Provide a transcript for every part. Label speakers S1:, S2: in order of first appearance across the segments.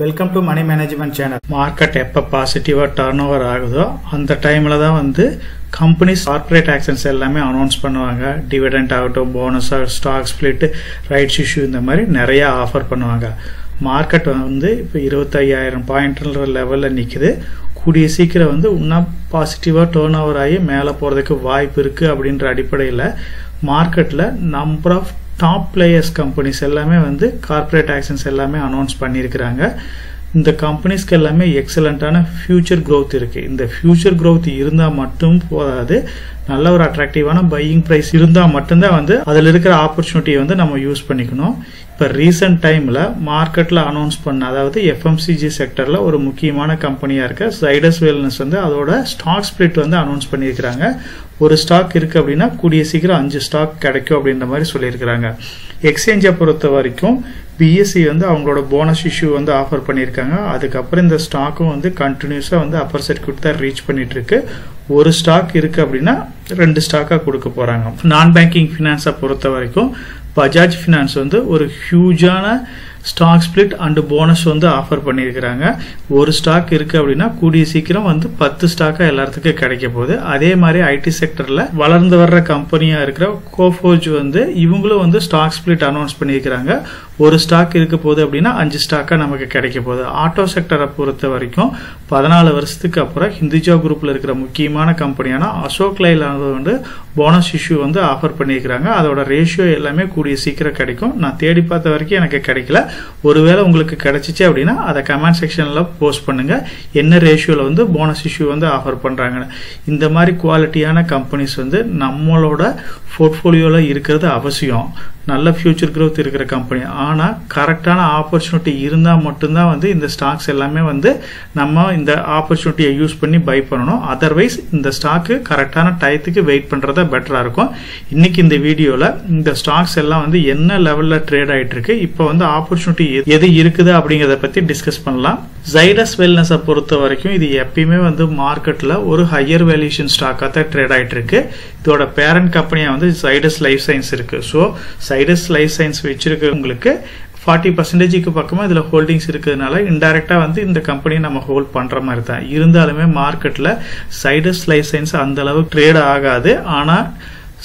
S1: Welcome to money management channel. Market எப்போ பாசிட்டிவாக turn over ஆகுதோ அந்த டைமில் தான் வந்து கம்பெனிஸ் கார்பரேட் ஆக்ஷன்ஸ் எல்லாமே அனௌன்ஸ் பண்ணுவாங்க. டிவிடெண்ட் ஆகட்டும், bonus, stock split, rights issue, இந்த மாதிரி நிறையா ஆஃபர் பண்ணுவாங்க. மார்க்கெட் வந்து இப்போ 25,000 பாயிண்ட்ன்ற லெவலில் நிற்குது. கூடிய சீக்கிரம் வந்து இன்னும் பாசிட்டிவாக டர்ன் ஓவர் ஆகி மேலே போகிறதுக்கு வாய்ப்பு இருக்குது. அப்படின்ற அடிப்படையில் மார்க்கெட்டில் number of top players companies எல்லாமே வந்து கார்பரேட் ஆக்ஷன்ஸ் எல்லாமே அனௌன்ஸ் பண்ணியிருக்கிறாங்க. இந்த கம்பெனிஸ்க்கு எல்லாமே எக்ஸலண்ட்டான ஃபியூச்சர் க்ரோத் இருக்குது. இந்த ஃபியூச்சர் க்ரோத் இருந்தால் மட்டும் போதாது, நல்ல ஒரு அட்ராக்டிவான பையிங் ப்ரைஸ் இருந்தால் மட்டும்தான் வந்து அதில் இருக்கிற ஆப்பர்ச்சுனிட்டியை வந்து நம்ம யூஸ் பண்ணிக்கணும். இப்போ ரீசெண்ட் டைமில் மார்க்கெட்டில் அனௌன்ஸ் பண்ண, அதாவது எஃப்எம்சிஜி செக்டரில் ஒரு முக்கியமான கம்பெனியாக இருக்க ஜைடஸ் வெல்னஸ் வந்து அதோட ஸ்டாக் ஸ்பிளிட் வந்து அனௌன்ஸ் பண்ணியிருக்கிறாங்க. ஒரு ஸ்டாக் இருக்குது அப்படின்னா கூடிய சீக்கிரம் 5 ஸ்டாக் கிடைக்கும் அப்படின்ற மாதிரி சொல்லியிருக்கிறாங்க. எக்ஸ்சேஞ்சை பொறுத்த வரைக்கும் பிஎஸ்சி வந்து அவங்களோட போனஸ் இஷ்யூ வந்து ஆஃபர் பண்ணியிருக்காங்க. அதுக்கப்புறம் இந்த ஸ்டாக்கும் வந்து கண்டினியூஸாக வந்து அப்பர் சர்க்யூட் தான் ரீச் பண்ணிட்டு இருக்கு. ஒரு ஸ்டாக் இருக்கு அப்படின்னா 2 ஸ்டாக்காக கொடுக்க போறாங்க. நான் பேங்கிங் ஃபினான்ஸை பொறுத்த வரைக்கும் பஜாஜ் ஃபினான்ஸ் வந்து ஒரு ஹியூஜான ஸ்டாக் ஸ்பிளிட் அண்ட் போனஸ் வந்து ஆஃபர் பண்ணியிருக்கிறாங்க. ஒரு ஸ்டாக் இருக்கு அப்படின்னா கூடிய சீக்கிரம் வந்து 10 ஸ்டாக்கா எல்லாத்துக்கும் கிடைக்க போகுது. அதே மாதிரி ஐடி செக்டர்ல வளர்ந்து வர்ற கம்பெனியா இருக்கிற கோஃபோர்ஜ் வந்து இவங்களும் வந்து ஸ்டாக் ஸ்பிளிட் அனௌன்ஸ் பண்ணியிருக்கிறாங்க. ஒரு ஸ்டாக் இருக்க போகுது அப்படின்னா 5 ஸ்டாக்கா நமக்கு கிடைக்க போகுது. ஆட்டோ செக்டரை பொறுத்த வரைக்கும் 14 வருஷத்துக்கு அப்புறம் ஹிந்துஜா குரூப்ல இருக்கிற முக்கியமான கம்பெனியான அசோக் லைலாண்ட் வந்து போனஸ் இஷ்யூ வந்து ஆஃபர் பண்ணியிருக்கிறாங்க. அதோட ரேஷியோ எல்லாமே கூடிய சீக்கிரம் கிடைக்கும். நான் தேடி பார்த்த வரைக்கும் எனக்கு கிடைக்கல. ஒருவேளை உங்களுக்கு கிடைச்சிச்சு அப்படின்னா அதை கமெண்ட் செக்ஷன்ல போஸ்ட் பண்ணுங்க, என்ன ரேஷியோல வந்து போனஸ் இஷ்யூ வந்து ஆஃபர் பண்றாங்க. இந்த மாதிரி குவாலிட்டியான கம்பெனிஸ் வந்து நம்மளோட போர்ட்ஃபோலியோல இருக்கிறது அவசியம். நல்ல ஃபியூச்சர் க்ரோத் இருக்கிற கம்பெனி, ஆனால் கரெக்டான ஆப்பர்ச்சுனிட்டி இருந்தால் மட்டும்தான் வந்து இந்த ஸ்டாக்ஸ் எல்லாமே வந்து நம்ம இந்த ஆப்பர்ச்சுனிட்டியை யூஸ் பண்ணி பை பண்ணணும். அதர்வைஸ் இந்த ஸ்டாக்கு கரெக்டான டயத்துக்கு வெயிட் பண்ணுறதா பெட்டராக இருக்கும். இன்னைக்கு இந்த வீடியோவில் இந்த ஸ்டாக்ஸ் எல்லாம் வந்து என்ன லெவலில் ட்ரேட் ஆகிட்டு இருக்கு, இப்போ வந்து ஆப்பர்ச்சுனிட்டி எது இருக்குது அப்படிங்கிறத பற்றி டிஸ்கஸ் பண்ணலாம். ஜைடஸ் வெல்னஸை பொறுத்த வரைக்கும் இது எப்பயுமே வந்து மார்க்கெட்டில் ஒரு ஹையர் வேல்யூஷன் ஸ்டாக்காக தான் ட்ரேட் ஆகிட்டு இருக்கு. இதோட பேரண்ட் கம்பெனியாக வந்து ஜைடஸ் லைஃப் சயின்ஸ் இருக்கு. ஸோ ஜைடஸ் லைஃப் சயின்ஸ் வச்சிருக்கவங்களுக்கு 40% பக்கமாக இதில் ஹோல்டிங்ஸ் இருக்கிறதுனால இன்டைரக்டாக வந்து இந்த கம்பெனியை நம்ம ஹோல்ட் பண்ணுற மாதிரி தான். இருந்தாலுமே மார்க்கெட்டில் ஜைடஸ் லைஃப் சயின்ஸ் அந்த அளவுக்கு ட்ரேட் ஆகாது. ஆனால்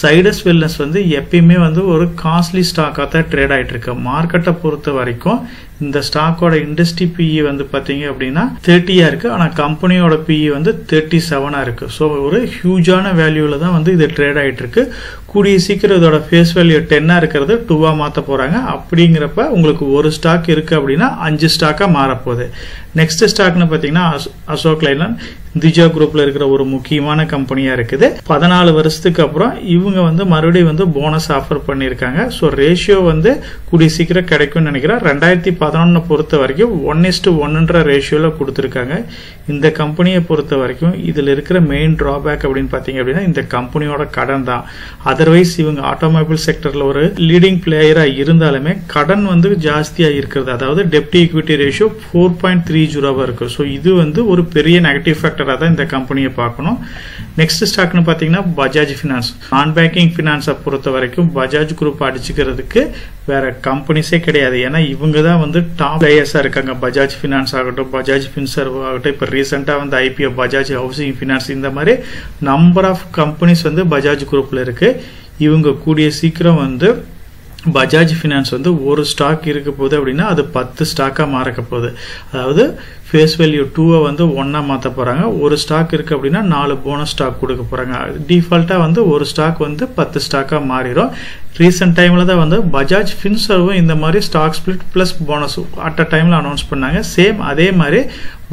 S1: ஜைடஸ் வெல்னஸ் வந்து எப்பயுமே வந்து ஒரு காஸ்ட்லி ஸ்டாக்காக தான் ட்ரேட் ஆகிட்டு இருக்கு. மார்க்கெட்டை பொறுத்த வரைக்கும் இந்த ஸ்டாக்கோட இண்டஸ்ட்ரி பிஇ வந்து பார்த்தீங்க அப்படின்னா 30 இருக்கு. ஆனால் கம்பெனியோட பிஇ வந்து 37 இருக்கு. ஸோ ஒரு ஹியூஜான வேல்யூல தான் வந்து இது ட்ரேட் ஆகிட்டு இருக்கு. கூடிய சீக்கிரம் இதோட ஃபேஸ் வேல்யூ 10 இருக்கிறது 2 மாற்ற போறாங்க. அப்படிங்கிறப்ப உங்களுக்கு ஒரு ஸ்டாக் இருக்கு அப்படின்னா 5 ஸ்டாக்கா மாறப்போகுது. நெக்ஸ்ட் ஸ்டாக்னு பார்த்தீங்கன்னா அசோக் லைலாண்ட் ஹிந்துஜா குரூப்ல இருக்கிற ஒரு முக்கியமான கம்பெனியா இருக்குது. 14 வருஷத்துக்கு அப்புறம் இவங்க வந்து மறுபடியும் வந்து போனஸ் ஆஃபர் பண்ணியிருக்காங்க. ஸோ ரேஷியோ வந்து கூடிய சீக்கிரம் கிடைக்கும்னு நினைக்கிறேன். 2011 பொறுத்த வரைக்கும் 1:1 ரேஷியோல கொடுத்துருக்காங்க. இந்த கம்பெனியை பொறுத்த வரைக்கும் இதுல இருக்கிற மெயின் டிராபேக் அப்படின்னு பார்த்தீங்க அப்படின்னா இந்த கம்பெனியோட கடன் தான். அதர்வைஸ் இவங்க ஆட்டோமொபைல் செக்டர்ல ஒரு லீடிங் பிளேயரா இருந்தாலுமே கடன் வந்து ஜாஸ்தியா இருக்கிறது. அதாவது டெப்ட் ஈக்விட்டி ரேஷியோ 4.30 இருக்கு. ஸோ இது வந்து ஒரு பெரிய நெகட்டிவ் ஃபேக்டரா தான் இந்த கம்பெனியை பார்க்கணும். நெக்ஸ்ட் ஸ்டாக்னு பார்த்தீங்கன்னா பஜாஜ் ஃபினான்ஸ். நான் பேங்கிங் ஃபினான்ஸை பொறுத்த வரைக்கும் பஜாஜ் குரூப் அடிச்சுக்கிறதுக்கு வேற கம்பெனிஸே கிடையாது. ஏன்னா இவங்க தான் வந்து டாப் பிளேயர்ஸா இருக்காங்க. பஜாஜ் ஃபினான்ஸ் ஆகட்டும், பஜாஜ் ஃபின்சர்வ் ஆகட்டும், இப்போ ரீசெண்டா வந்து ஐபிஓ பஜாஜ் ஹவுசிங் ஃபினான்ஸ், இந்த மாதிரி நம்பர் ஆஃப் கம்பெனிஸ் வந்து பஜாஜ் குரூப்ல இருக்கு. இவங்க கூடிய சீக்கிரம் வந்து பஜாஜ் ஃபினான்ஸ் வந்து ஒரு ஸ்டாக் இருக்க போகுது அப்படின்னா அது 10 ஸ்டாக்கா மாறக்க போகுது. அதாவது ஃபேஸ் வேல்யூ 2 வந்து 1 மாற்ற போறாங்க. ஒரு ஸ்டாக் இருக்கு அப்படின்னா 4 போனஸ் ஸ்டாக் கொடுக்க போறாங்க. டிஃபால்ட்டா வந்து ஒரு ஸ்டாக் வந்து 10 ஸ்டாக்கா மாறிடும். ரீசெண்ட் டைம்ல தான் வந்து பஜாஜ் ஃபின்சர்வும் இந்த மாதிரி stock split plus bonus at a டைம்ல அனௌன்ஸ் பண்ணாங்க. சேம் அதே மாதிரி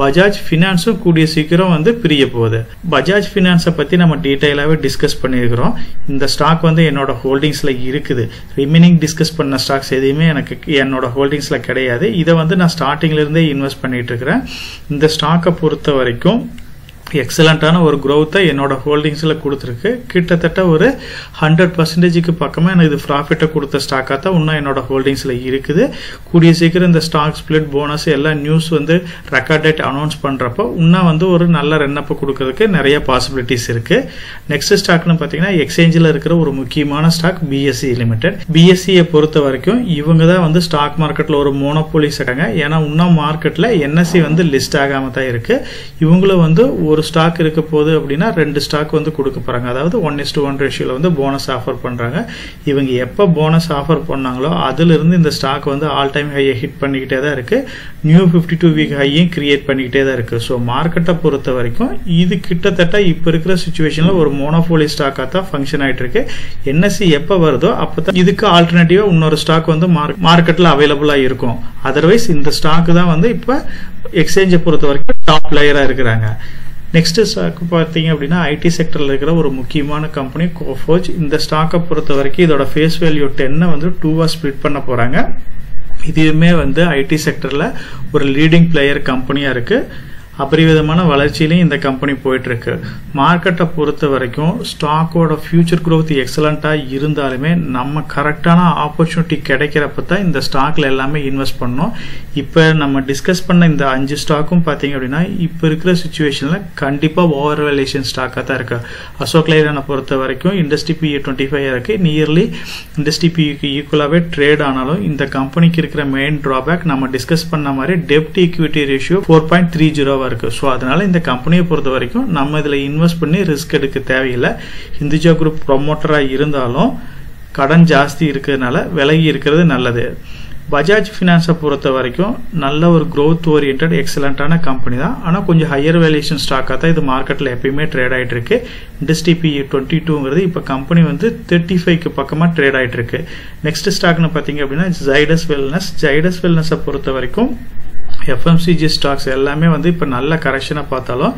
S1: பஜாஜ் ஃபினான்ஸும் கூடிய சீக்கிரம் வந்து பிரிய போகுது. பஜாஜ் ஃபினான்ஸை பத்தி நம்ம டீடைலாவே டிஸ்கஸ் பண்ணியிருக்கிறோம். இந்த ஸ்டாக் வந்து என்னோட ஹோல்டிங்ஸ்ல இருக்குது. ரிமைனிங் டிஸ்கஸ் பண்ண ஸ்டாக்ஸ் எதுவுமே எனக்கு என்னோட ஹோல்டிங்ஸ்ல கிடையாது. இதை வந்து நான் ஸ்டார்டிங்ல இருந்தே இன்வெஸ்ட் பண்ணிட்டு இருக்கிறேன். இந்த ஸ்டாக்கை பொறுத்த வரைக்கும் எக்ஸலண்டான ஒரு க்ரோத்தை என்னோட ஹோல்டிங்ஸ்ல கொடுத்துருக்கு. கிட்டத்தட்ட ஒரு 100% பக்கமா எனக்கு இது ப்ராஃபிட்டை கொடுத்த ஸ்டாக்காக தான் இன்னும் என்னோட ஹோல்டிங்ஸ்ல இருக்குது. கூடிய சீக்கிரம் இந்த ஸ்டாக் ஸ்பிளிட் போனஸ் எல்லா நியூஸ் வந்து ரெக்கார்ட் டேட் அனௌன்ஸ் பண்றப்போ இன்னும் வந்து ஒரு நல்ல ரன்-அப் கொடுக்கிறதுக்கு நிறைய பாசிபிலிட்டிஸ் இருக்கு. நெக்ஸ்ட் ஸ்டாக்னு பாத்தீங்கன்னா எக்ஸ்சேஞ்சில் இருக்கிற ஒரு முக்கியமான ஸ்டாக் BSE லிமிடெட். BSE பொறுத்த வரைக்கும் இவங்க தான் வந்து ஸ்டாக் மார்க்கெட்ல ஒரு மோனோபோலிஸ் இருக்காங்க. ஏன்னா இன்னும் மார்க்கெட்ல NSE வந்து லிஸ்ட் ஆகாம தான் இருக்கு. இவங்களும் வந்து ஒரு ஸ்டாக் இருக்க போகுது அப்படின்னா 2 ஸ்டாக் வந்து கொடுக்க போறாங்க. அதாவது 1:1 ரேஷியோல வந்து போனஸ் ஆஃபர் பண்றாங்க. இவங்க எப்ப போனஸ் ஆஃபர் பண்ணாங்களோ அதுல இருந்து இந்த ஸ்டாக் வந்து ஆல் டைம் ஹையை ஹிட் பண்ணிக்கிட்டே தான் இருக்கு. நியூ 52 வீக் ஹையையும் கிரியேட் பண்ணிக்கிட்டே தான் இருக்கு. ஸோ மார்க்கெட்டை பொறுத்த வரைக்கும் இது கிட்டத்தட்ட இப்ப இருக்கிற சிச்சுவேஷன்ல ஒரு மோனோபோலி ஸ்டாக்கா தான் ஃபங்க்ஷன் ஆயிட்டு இருக்கு. NSE எப்ப வருதோ அப்பதான் இதுக்கு ஆல்டர்னேட்டிவா இன்னொரு ஸ்டாக் வந்து மார்க்கெட்ல அவைலபிளா இருக்கும். அதர்வைஸ் இந்த ஸ்டாக் தான் வந்து இப்ப எக்ஸ்சேஞ்சை பொறுத்த வரைக்கும் டாப் லேயரா இருக்கிறாங்க. நெக்ஸ்ட் ஸ்டாக் பார்த்தீங்க அப்படின்னா ஐடி செக்டர்ல இருக்கிற ஒரு முக்கியமான கம்பெனி கோஃபோர்ஜ். இந்த ஸ்டாக்கை பொறுத்த வரைக்கும் இதோட ஃபேஸ் வேல்யூ 10 வந்து 2வா ஸ்பிளிட் பண்ண போறாங்க. இதுவுமே வந்து ஐடி செக்டர்ல ஒரு லீடிங் பிளேயர் கம்பெனியா இருக்கு. அபரிவிதமான வளர்ச்சியிலையும் இந்த கம்பெனி போயிட்டு இருக்கு. மார்க்கெட்டை பொறுத்த வரைக்கும் ஸ்டாக்கோட ஃபியூச்சர் growth எக்ஸலண்டா இருந்தாலுமே நம்ம கரெக்டான ஆப்பர்ச்சுனிட்டி கிடைக்கிறப்ப தான் இந்த ஸ்டாக்ல எல்லாமே இன்வெஸ்ட் பண்ணணும். இப்ப நம்ம டிஸ்கஸ் பண்ண இந்த 5 ஸ்டாக்கும் பாத்தீங்க அப்படின்னா இப்ப இருக்கிற சிச்சுவேஷன்ல கண்டிப்பா ஓவர் வேல்யூஷன் ஸ்டாக்கா தான் இருக்கு. அசோக் லைலாண்டை பொறுத்த வரைக்கும் இண்டஸ்ட்ரி PE 25 இருக்கு. நியர்லி இண்டஸ்ட்ரி PEக்கு ஈக்குவலாவே ட்ரேட் ஆனாலும் இந்த கம்பெனிக்கு இருக்கிற மெயின் டிராபேக் நம்ம டிஸ்கஸ் பண்ண மாதிரி டெப்ட் ஈக்விட்டி ரேஷியோ 4.30 இருக்கு. சோ அதனால இந்த கம்பெனியை பொறுத்த வரைக்கும் நம்ம இதுல இன்வெஸ்ட் பண்ணி ரிஸ்க் எடுக்க தேவையில்லை. ஹிந்துஜா குரூப் ப்ரொமோட்டரா இருந்தாலும் கடன் ஜாஸ்தி இருக்கிறதுனால விலகி இருக்கிறது நல்லது. பஜாஜ் பினான்ஸை பொறுத்த வரைக்கும் நல்ல ஒரு growth oriented எக்ஸலண்டான கம்பெனி தான். ஆனா கொஞ்சம் ஹையர் வேல்யூஷன் ஸ்டாக்கா தான் இது மார்க்கெட்ல எப்பயுமே ட்ரேட் ஆயிட்டு இருக்கு. இண்டஸ்ட்ரி PE 22ங்கிறது இப்ப கம்பெனி வந்து 35க்கு பக்கமா ட்ரேட் ஆயிட்டு இருக்கு. நெக்ஸ்ட் ஸ்டாக்னு பாத்தீங்க அப்படின்னா ஜைடஸ் வெல்னஸ். ஜைடஸ் வெல்னஸை பொறுத்த வரைக்கும் FMCG ஸ்டாக்ஸ் எல்லாமே வந்து இப்ப நல்ல கரெக்ஷனை பார்த்தாலும்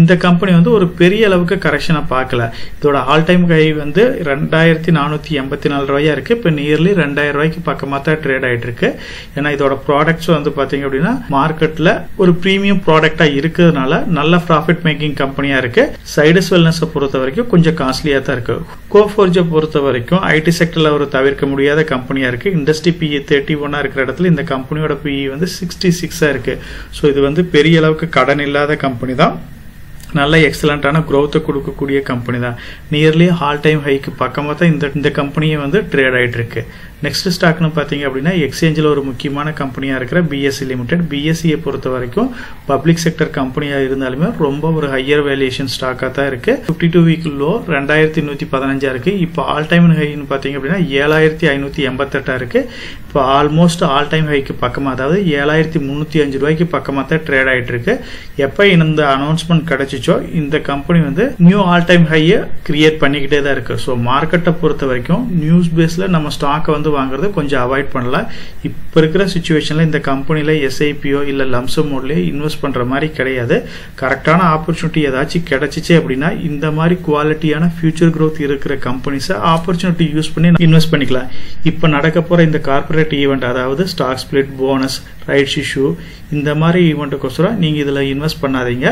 S1: இந்த கம்பெனி வந்து ஒரு பெரிய அளவுக்கு கரெக்ஷனை பார்க்கல. இதோட ஆல் டைம் ஹை வந்து 2484 ரூபாயா இருக்கு. இப்ப நியர்லி 2000 ரூபாய்க்கு பக்கமா தான் ட்ரேட் ஆயிட்டு இருக்கு. ஏன்னா இதோட ப்ராடக்ட்ஸ் வந்து பாத்தீங்க அப்படின்னா மார்க்கெட்ல ஒரு பிரீமியம் ப்ராடக்டா இருக்கிறதுனால நல்ல ப்ராஃபிட் மேக்கிங் கம்பெனியா இருக்கு. சைடஸ் வெல்னஸ் பொறுத்த வரைக்கும் கொஞ்சம் காஸ்ட்லியா தான் இருக்கு. கோஃபோர்ஜை பொறுத்த வரைக்கும் ஐடி செக்டர்ல ஒரு தவிர்க்க முடியாத கம்பெனியா இருக்கு. இண்டஸ்ட்ரி PE 31 இருக்கிற இடத்துல இந்த கம்பெனியோட PE வந்து 66 இருக்கு. சோ இது வந்து பெரிய அளவுக்கு கடன் இல்லாத கம்பெனி தான். நல்ல எக்ஸலண்டான growth கொடுக்கக்கூடிய கம்பெனி தான். நியர்லி ஆல் டைம் ஹைக்கு பக்கமா தான் இந்த கம்பெனியை வந்து ட்ரேட் ஆயிட்டு இருக்கு. நெக்ஸ்ட் ஸ்டாக்னு பாத்தீங்க அப்படின்னா எக்ஸ்சேஞ்சில் ஒரு முக்கியமான கம்பெனியா இருக்கிற BSE லிமிடெட். BSE பொறுத்த வரைக்கும் பப்ளிக் செக்டர் கம்பெனியா இருந்தாலுமே ரொம்ப ஒரு ஹையர் வேல்யூஷன் ஸ்டாக்கா தான் இருக்கு. 52 வீக் லோ 2115 இருக்கு. இப்போ ஆல் டைம் ஹைன்னு பாத்தீங்க அப்படின்னா 7588 இருக்கு. இப்போ ஆல்மோஸ்ட் ஆல் டைம் ஹைக்கு பக்கமா அதாவது 7305 ரூபாய்க்கு பக்கமா தான் ட்ரேட் ஆயிட்டு இருக்கு. எப்ப இந்த அனௌன்ஸ்மெண்ட் கிடைச்சிச்சோ இந்த கம்பெனி வந்து நியூ ஆல் டைம் ஹையை கிரியேட் பண்ணிக்கிட்டே தான் இருக்கு. ஸோ மார்க்கெட்டை பொறுத்த வரைக்கும் நியூஸ் பேஸ்ல நம்ம ஸ்டாக்கை வந்து வாங்குறது கொஞ்சம் அவாய்ட் பண்ணலாம். இப்ப இருக்கிற சிச்சுவேஷன்ல இந்த கம்பெனில SIPO இல்ல லம்சம் மோட்லயே இன்வெஸ்ட் பண்ற மாதிரி கிடையாது. கரெக்டான ஆப்பர்ச்சுனிட்டி ஏதாச்சும் கிடைச்சிச்சு அப்படின்னா இந்த மாதிரி குவாலிட்டியான ஃபியூச்சர் growth இருக்கிற கம்பெனிஸை ஆப்பர்ச்சுனிட்டி யூஸ் பண்ணி இன்வெஸ்ட் பண்ணிக்கலாம். இப்ப நடக்க போற இந்த கார்பரேட் ஈவெண்ட் அதாவது stock split bonus rights issue இந்த மாதிரி ஈவெண்ட்டுக்கோசரம் நீங்க இதுல இன்வெஸ்ட் பண்ணாதீங்க.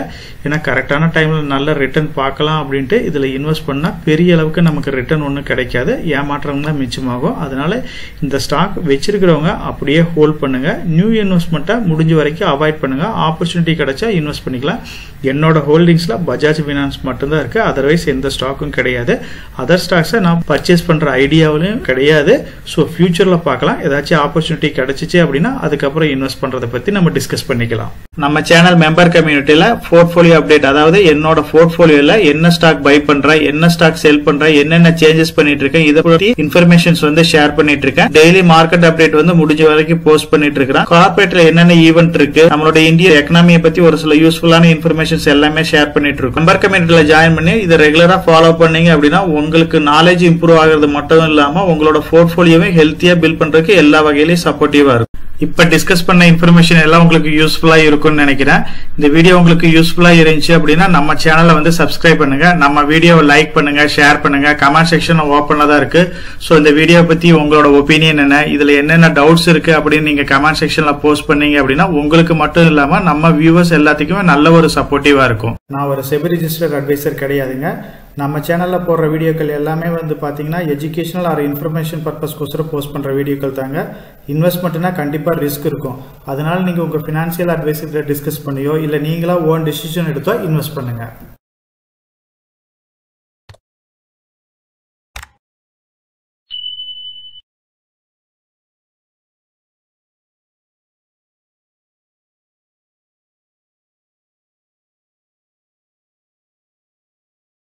S1: ஏன்னா கரெக்டான டைம்ல நல்ல ரிட்டர்ன் பார்க்கலாம் அப்படின்ட்டு இதுல இன்வெஸ்ட் பண்ணா பெரிய அளவுக்கு நமக்கு ரிட்டர்ன் ஒன்றும் கிடைக்காது. ஏமாற்றம் தான் மிச்சமாகும். அதனால இந்த ஸ்டாக் வச்சிருக்கிறவங்க அப்படியே ஹோல்ட் பண்ணுங்க. நியூ இன்வெஸ்ட்மெண்ட்டை முடிஞ்ச வரைக்கும் அவாய்ட் பண்ணுங்க. ஆப்பர்ச்சுனிட்டி கிடைச்சா இன்வெஸ்ட் பண்ணிக்கலாம். என்னோட ஹோல்டிங்ஸ்ல பஜாஜ் பினான்ஸ் மட்டும்தான் இருக்கு. அதர்வைஸ் எந்த ஸ்டாக்கும் கிடையாது. அதர் ஸ்டாக்ஸை நான் பர்ச்சேஸ் பண்ற ஐடியாவிலும் கிடையாது. ஸோ ஃபியூச்சர்ல பார்க்கலாம். ஏதாச்சும் ஆப்பர்ச்சுனிட்டி கிடைச்சிச்சு அப்படின்னா அதுக்கப்புறம் இன்வெஸ்ட் பண்றதை பத்தி நம்ம டிஸ்கஸ் பண்ணிக்கலாம். நம்ம சேனல் மெம்பர் கம்யூனிட்டியில போர்ட்போலியோ அப்டேட் அதாவது என்னோட போர்ட்போலியோல என்ன ஸ்டாக் பை பண்றேன், என்ன ஸ்டாக் செல் பண்றேன், என்னென்ன சேஞ்சஸ் பண்ணிட்டு இருக்கேன், இதை பத்தி இன்ஃபர்மேஷன்ஸ் வந்து ஷேர் பண்ணிட்டு இருக்கேன். டெய்லி மார்க்கெட் அப்டேட் வந்து முடிஞ்ச வரைக்கும் போஸ்ட் பண்ணிட்டு இருக்கேன். கார்பரேட்ல என்னென்ன ஈவென்ட் இருக்கு, நம்மளோட இந்திய எக்கனாமியை பத்தி ஒரு சில யூஸ்ஃபுல்லான இன்ஃபர்மேஷன்ஸ் எல்லாமே ஷேர் பண்ணிட்டு இருக்கோம். மெம்பர் கம்யூனிட்டியில ஜாயின் பண்ணி இதை ரெகுலரா ஃபாலோ பண்ணீங்க அப்படின்னா உங்களுக்கு நாலேஜ் இம்ப்ரூவ் ஆகிறது மட்டும் இல்லாம உங்களோட போர்ட்போலியோவை ஹெல்த்தியா பில்ட் பண்றதுக்கு எல்லா வகையிலும் சப்போர்ட்டிவா இருக்கும். இப்ப டிஸ்கஸ் பண்ண இன்ஃபர்மேஷன் எல்லாம் உங்களுக்கு யூஸ்ஃபுல்லா இருக்கும்னு நினைக்கிறேன். இந்த வீடியோ உங்களுக்கு யூஸ்ஃபுல்லா இருந்துச்சு அப்படின்னா நம்ம சேனலை வந்து சப்ஸ்கிரைப் பண்ணுங்க, நம்ம வீடியோவை லைக் பண்ணுங்க, ஷேர் பண்ணுங்க. கமெண்ட் செக்ஷன் ஓப்பன்ல தான் இருக்கு. சோ இந்த வீடியோ பத்தி உங்களோட ஒப்பீனியன் என்ன, இதுல என்னென்ன டவுட்ஸ் இருக்கு அப்படின்னு நீங்க கமெண்ட் செக்ஷன்ல போஸ்ட் பண்ணீங்க அப்படின்னா உங்களுக்கு மட்டும் இல்லாம நம்ம வியூவர்ஸ் எல்லாத்துக்குமே நல்ல ஒரு சப்போர்ட்டிவா இருக்கும். நான் ஒரு செபி ரிஜிஸ்டர்ட் அட்வைசர் கிடையாதுங்க. நம்ம சேனலில் போடுற வீடியோக்கள் எல்லாமே வந்து பார்த்தீங்கன்னா எஜுகேஷனல் ஆர் இன்ஃபர்மேஷன் பர்பஸ்க்கோசரம் போஸ்ட் பண்ணுற வீடியோக்கள் தாங்க. இன்வெஸ்ட்மெண்ட்னா கண்டிப்பாக ரிஸ்க் இருக்கும். அதனால் நீங்கள் உங்கள் ஃபினான்ஷியல் அட்வைசர்கிட்ட டிஸ்கஸ் பண்ணியோ இல்லை நீங்களா ஓன் டிசிஷன் எடுத்தோ இன்வெஸ்ட் பண்ணுங்கள்.